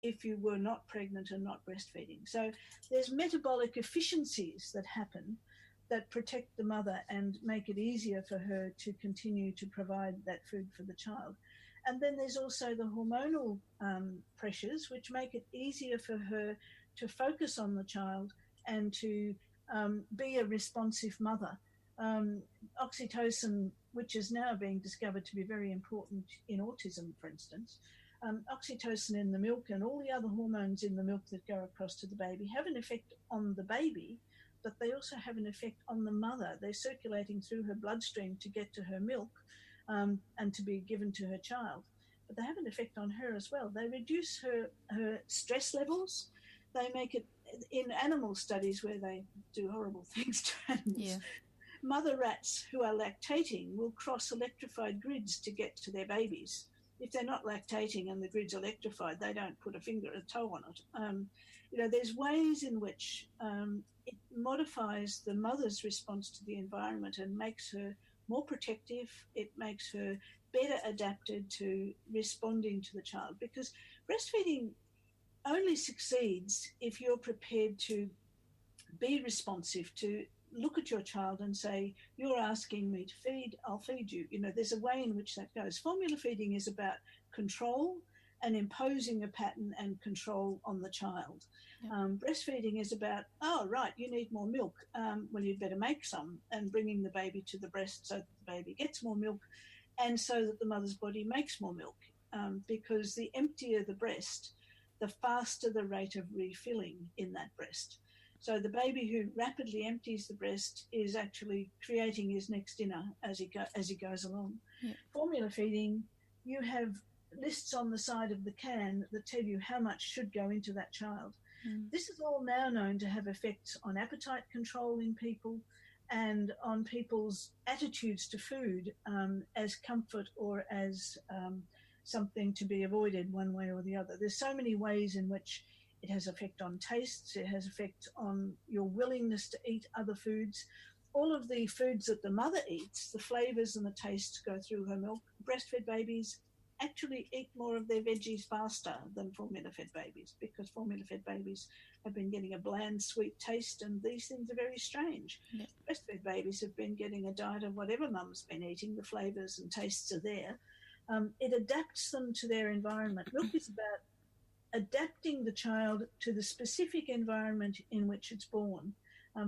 if you were not pregnant and not breastfeeding. So there's metabolic efficiencies that happen that protect the mother and make it easier for her to continue to provide that food for the child. And then there's also the hormonal pressures, which make it easier for her to focus on the child and to be a responsive mother. Oxytocin, which is now being discovered to be very important in autism, for instance, oxytocin in the milk and all the other hormones in the milk that go across to the baby have an effect on the baby, but they also have an effect on the mother. They're circulating through her bloodstream to get to her milk and to be given to her child. But they have an effect on her as well. They reduce her stress levels. They make it, in animal studies where they do horrible things to animals, mother rats who are lactating will cross electrified grids to get to their babies. If they're not lactating and the grid's electrified, they don't put a finger or a toe on it. There's ways in which it modifies the mother's response to the environment and makes her more protective. It makes her better adapted to responding to the child, because breastfeeding only succeeds if you're prepared to be responsive, to look at your child and say, you're asking me to feed, I'll feed you. There's a way in which that goes. Formula feeding is about control and imposing a pattern and control on the child. Breastfeeding is about, you need more milk. Well, you'd better make some, and bringing the baby to the breast so that the baby gets more milk and so that the mother's body makes more milk, because the emptier the breast, the faster the rate of refilling in that breast. So the baby who rapidly empties the breast is actually creating his next dinner as he goes along. Formula feeding, you have lists on the side of the can that tell you how much should go into that child. This is all now known to have effects on appetite control in people and on people's attitudes to food as comfort or as something to be avoided one way or the other. There's so many ways in which it has effect on tastes, it has effect on your willingness to eat other foods. All of the foods that the mother eats, the flavours and the tastes go through her milk. Breastfed babies actually eat more of their veggies faster than formula-fed babies, because formula-fed babies have been getting a bland, sweet taste, and these things are very strange. Breastfed babies have been getting a diet of whatever mum's been eating, the flavours and tastes are there. It adapts them to their environment. Milk is about adapting the child to the specific environment in which it's born.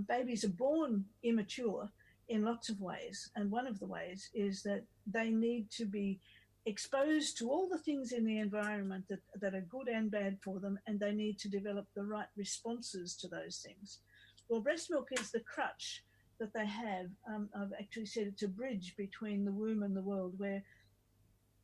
Babies are born immature in lots of ways, and one of the ways is that they need to be exposed to all the things in the environment that are good and bad for them, and they need to develop the right responses to those things. Well, breast milk is the crutch that they have. I've actually said it's a bridge between the womb and the world, where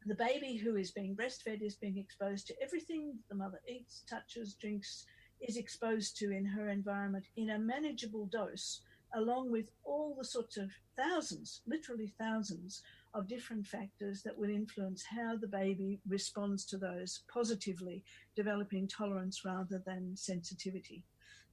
the baby who is being breastfed is being exposed to everything the mother eats, touches, drinks, is exposed to in her environment in a manageable dose, along with all the sorts of thousands, literally thousands, of different factors that will influence how the baby responds to those positively, developing tolerance rather than sensitivity.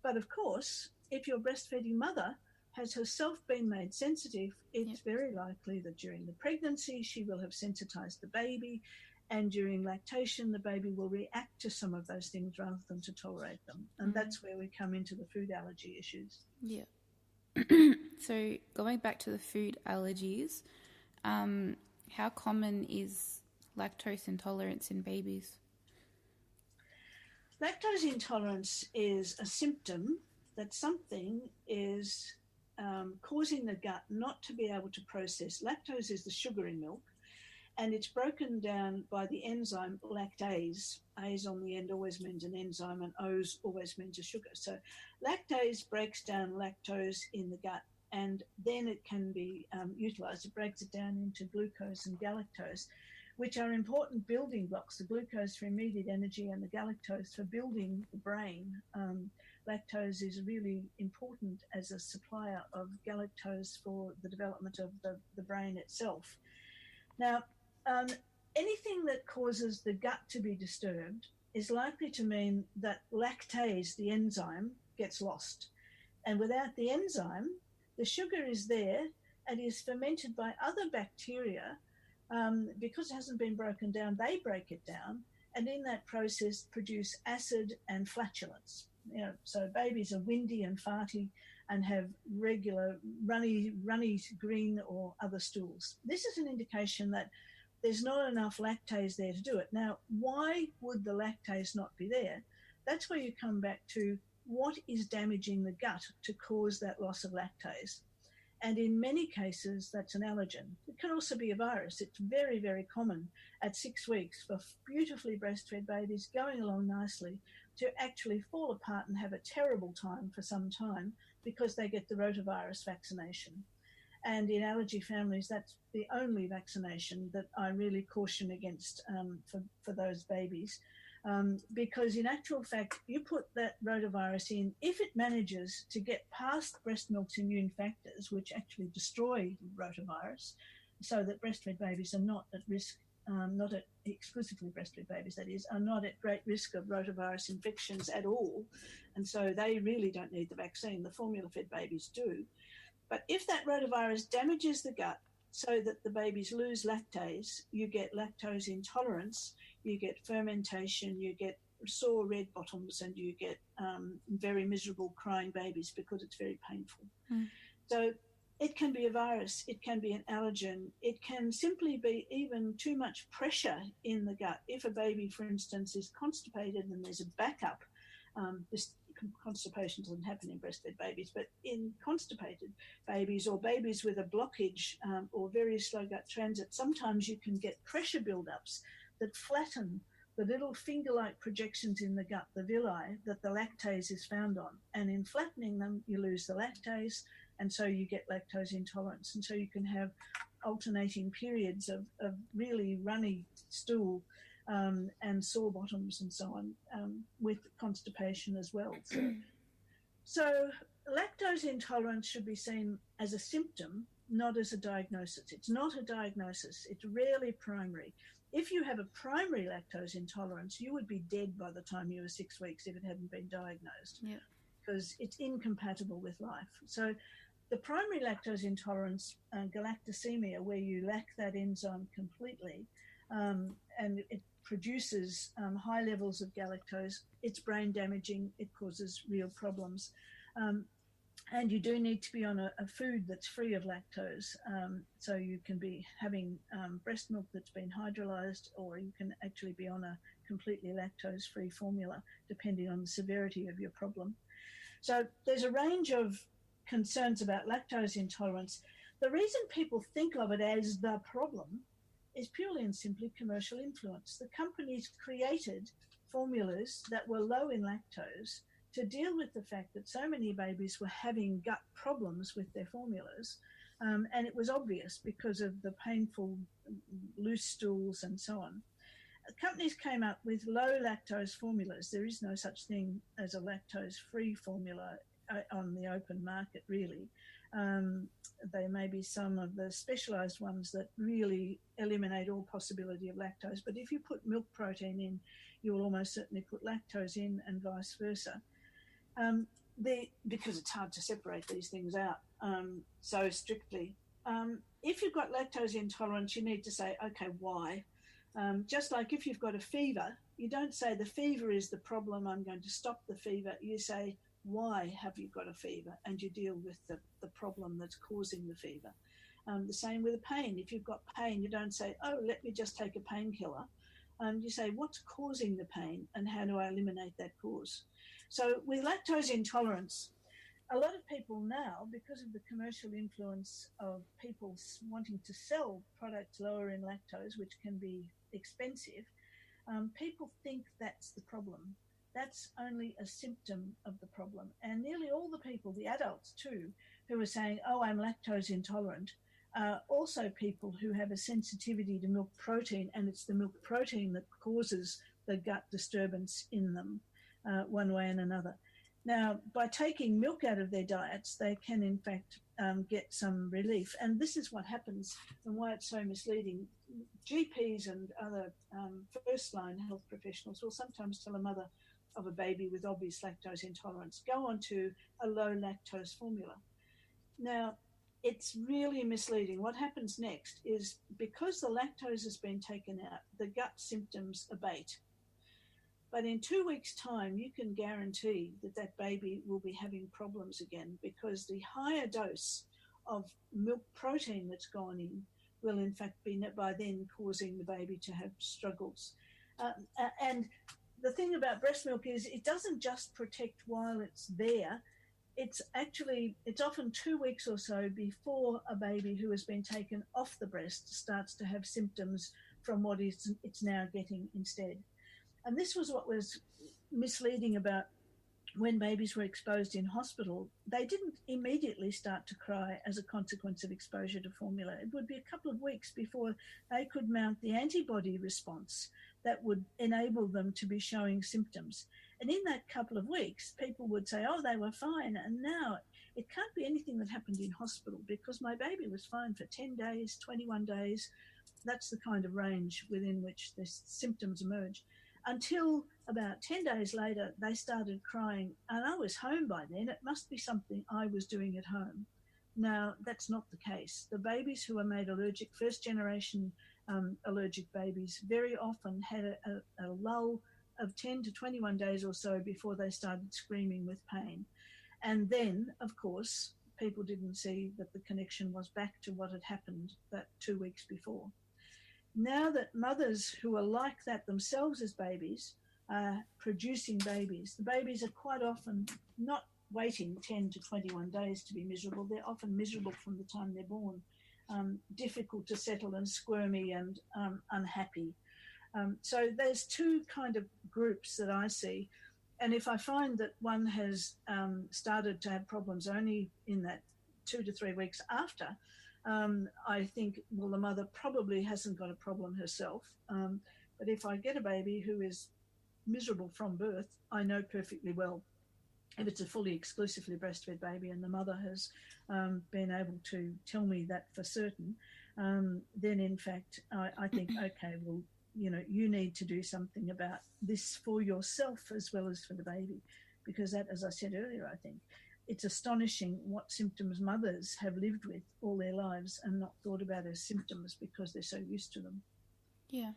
But of course, if your breastfeeding mother has herself been made sensitive, it's very likely that during the pregnancy she will have sensitized the baby, and during lactation the baby will react to some of those things rather than to tolerate them. And that's where we come into the food allergy issues. So going back to the food allergies, how common is lactose intolerance in babies? Lactose intolerance is a symptom that something is causing the gut not to be able to process. Lactose is the sugar in milk, and it's broken down by the enzyme lactase. A's on the end always means an enzyme, and O's always means a sugar. So lactase breaks down lactose in the gut, and then it can be utilised. It breaks it down into glucose and galactose, which are important building blocks, the glucose for immediate energy and the galactose for building the brain. Lactose is really important as a supplier of galactose for the development of the brain itself. Now, anything that causes the gut to be disturbed is likely to mean that lactase, the enzyme, gets lost. And without the enzyme, the sugar is there and is fermented by other bacteria. Because it hasn't been broken down, they break it down, and in that process produce acid and flatulence. So babies are windy and farty and have regular runny green or other stools. This is an indication that there's not enough lactase there to do it. Now, why would the lactase not be there? That's where you come back to what is damaging the gut to cause that loss of lactase. And in many cases, that's an allergen. It can also be a virus. It's very, very common at 6 weeks for beautifully breastfed babies going along nicely to actually fall apart and have a terrible time for some time because they get the rotavirus vaccination. And in allergy families, that's the only vaccination that I really caution against for those babies. Because in actual fact, you put that rotavirus in, if it manages to get past breast milk's immune factors, which actually destroy rotavirus, so that breastfed babies are not at risk, not at exclusively breastfed babies, that is, are not at great risk of rotavirus infections at all. And so they really don't need the vaccine. The formula-fed babies do. But if that rotavirus damages the gut so that the babies lose lactase, you get lactose intolerance, you get fermentation, you get sore red bottoms, and you get very miserable crying babies because it's very painful. So it can be a virus, it can be an allergen, it can simply be even too much pressure in the gut. If a baby, for instance, is constipated and there's a backup, this constipation doesn't happen in breastfed babies, but in constipated babies or babies with a blockage or very slow gut transit, sometimes you can get pressure buildups that flatten the little finger-like projections in the gut, the villi, that the lactase is found on. And in flattening them, you lose the lactase, and so you get lactose intolerance. And so you can have alternating periods of really runny stool and sore bottoms and so on, with constipation as well. So lactose intolerance should be seen as a symptom, not as a diagnosis. It's not a diagnosis. It's rarely primary. If you have a primary lactose intolerance, you would be dead by the time you were 6 weeks if it hadn't been diagnosed, because it's incompatible with life. So the primary lactose intolerance, galactosemia, where you lack that enzyme completely, and it produces high levels of galactose, it's brain damaging, it causes real problems. And you do need to be on a food that's free of lactose. So you can be having breast milk that's been hydrolyzed, or you can actually be on a completely lactose-free formula, depending on the severity of your problem. So there's a range of concerns about lactose intolerance. The reason people think of it as the problem is purely and simply commercial influence. The companies created formulas that were low in lactose to deal with the fact that so many babies were having gut problems with their formulas. And it was obvious because of the painful loose stools and so on. Companies came up with low lactose formulas. There is no such thing as a lactose-free formula on the open market, really. There may be some of the specialised ones that really eliminate all possibility of lactose. But if you put milk protein in, you will almost certainly put lactose in, and vice versa. Because it's hard to separate these things out so strictly. If you've got lactose intolerance, you need to say, okay, why? Just like if you've got a fever, you don't say the fever is the problem, I'm going to stop the fever. You say, why have you got a fever? And you deal with the problem that's causing the fever. The same with the pain. If you've got pain, you don't say, oh, let me just take a painkiller. You say, what's causing the pain and how do I eliminate that cause? So with lactose intolerance, a lot of people now, because of the commercial influence of people wanting to sell products lower in lactose, which can be expensive, people think that's the problem. That's only a symptom of the problem. And nearly all the people, the adults too, who are saying, oh, I'm lactose intolerant, are also people who have a sensitivity to milk protein, and it's the milk protein that causes the gut disturbance in them one way and another. Now, by taking milk out of their diets, they can in fact get some relief. And this is what happens and why it's so misleading. GPs and other first-line health professionals will sometimes tell a mother of a baby with obvious lactose intolerance, go on to a low lactose formula. Now, it's really misleading. What happens next is, because the lactose has been taken out, the gut symptoms abate. But in 2 weeks' time, you can guarantee that that baby will be having problems again, because the higher dose of milk protein that's gone in will in fact be by then causing the baby to have struggles. And the thing about breast milk is it doesn't just protect while it's there. It's often 2 weeks or so before a baby who has been taken off the breast starts to have symptoms from what it's now getting instead. And this was what was misleading about when babies were exposed in hospital. They didn't immediately start to cry as a consequence of exposure to formula. It would be a couple of weeks before they could mount the antibody response that would enable them to be showing symptoms. And in that couple of weeks, people would say, oh, they were fine. And now it can't be anything that happened in hospital, because my baby was fine for 10 days, 21 days. That's the kind of range within which the symptoms emerge. Until about 10 days later, they started crying, and I was home by then. It must be something I was doing at home. Now, that's not the case. The babies who are made allergic, first generation allergic babies, very often had a lull of 10 to 21 days or so before they started screaming with pain. And then, of course, people didn't see that the connection was back to what had happened that 2 weeks before. Now that mothers who are like that themselves as babies are producing babies, the babies are quite often not waiting 10 to 21 days to be miserable. They're often miserable from the time they're born, difficult to settle and squirmy and unhappy. So there's two kind of groups that I see. And if I find that one has started to have problems only in that 2 to 3 weeks after, I think, well, the mother probably hasn't got a problem herself. But if I get a baby who is miserable from birth, I know perfectly well, if it's a fully exclusively breastfed baby and the mother has been able to tell me that for certain, then in fact, I think, okay, well, you need to do something about this for yourself as well as for the baby, because that, as I said earlier, I think, it's astonishing what symptoms mothers have lived with all their lives and not thought about as symptoms because they're so used to them. Yeah.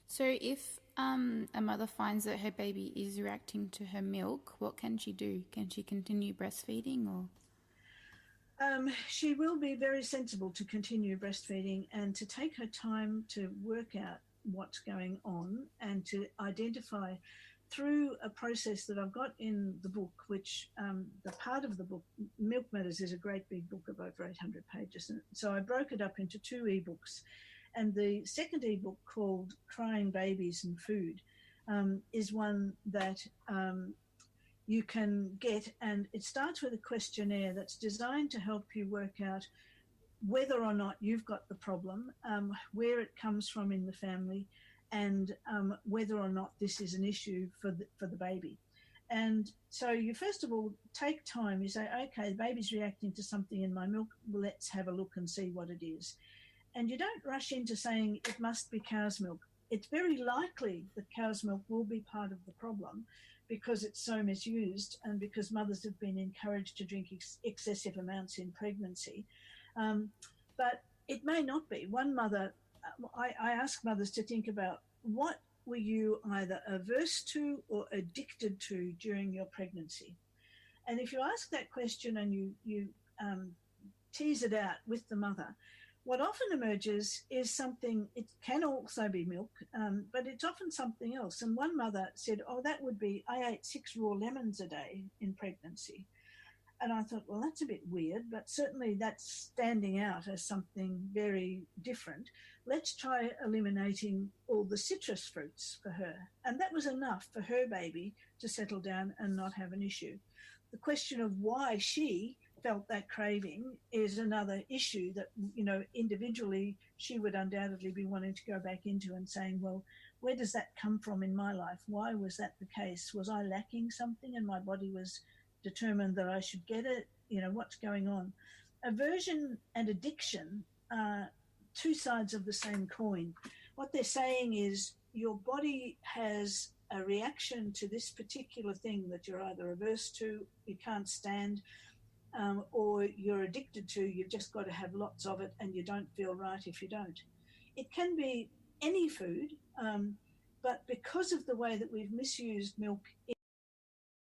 So if a mother finds that her baby is reacting to her milk, what can she do? Can she continue breastfeeding or? She will be very sensible to continue breastfeeding and to take her time to work out what's going on and to identify through a process that I've got in the book, which the part of the book, Milk Matters, is a great big book of over 800 pages. And so I broke it up into 2 ebooks. And the second ebook, called Crying Babies and Food, is one that you can get. And it starts with a questionnaire that's designed to help you work out whether or not you've got the problem, where it comes from in the family, and whether or not this is an issue for the baby. And so you first of all take time. You say, okay, the baby's reacting to something in my milk. Let's have a look and see what it is. And you don't rush into saying it must be cow's milk. It's very likely that cow's milk will be part of the problem because it's so misused and because mothers have been encouraged to drink excessive amounts in pregnancy. But it may not be. One mother, I ask mothers to think about, what were you either averse to or addicted to during your pregnancy? And if you ask that question and you tease it out with the mother, what often emerges is something. It can also be milk, but it's often something else. And one mother said, oh, that would be, I ate 6 raw lemons a day in pregnancy. And I thought, well, that's a bit weird, but certainly that's standing out as something very different. Let's try eliminating all the citrus fruits for her. And that was enough for her baby to settle down and not have an issue. The question of why she felt that craving is another issue that, individually she would undoubtedly be wanting to go back into and saying, well, where does that come from in my life? Why was that the case? Was I lacking something and my body was determined that I should get it? What's going on? Aversion and addiction are 2 sides of the same coin. What they're saying is your body has a reaction to this particular thing that you're either averse to, you can't stand, or you're addicted to. You've just got to have lots of it and you don't feel right if you don't. It can be any food. But because of the way that we've misused milk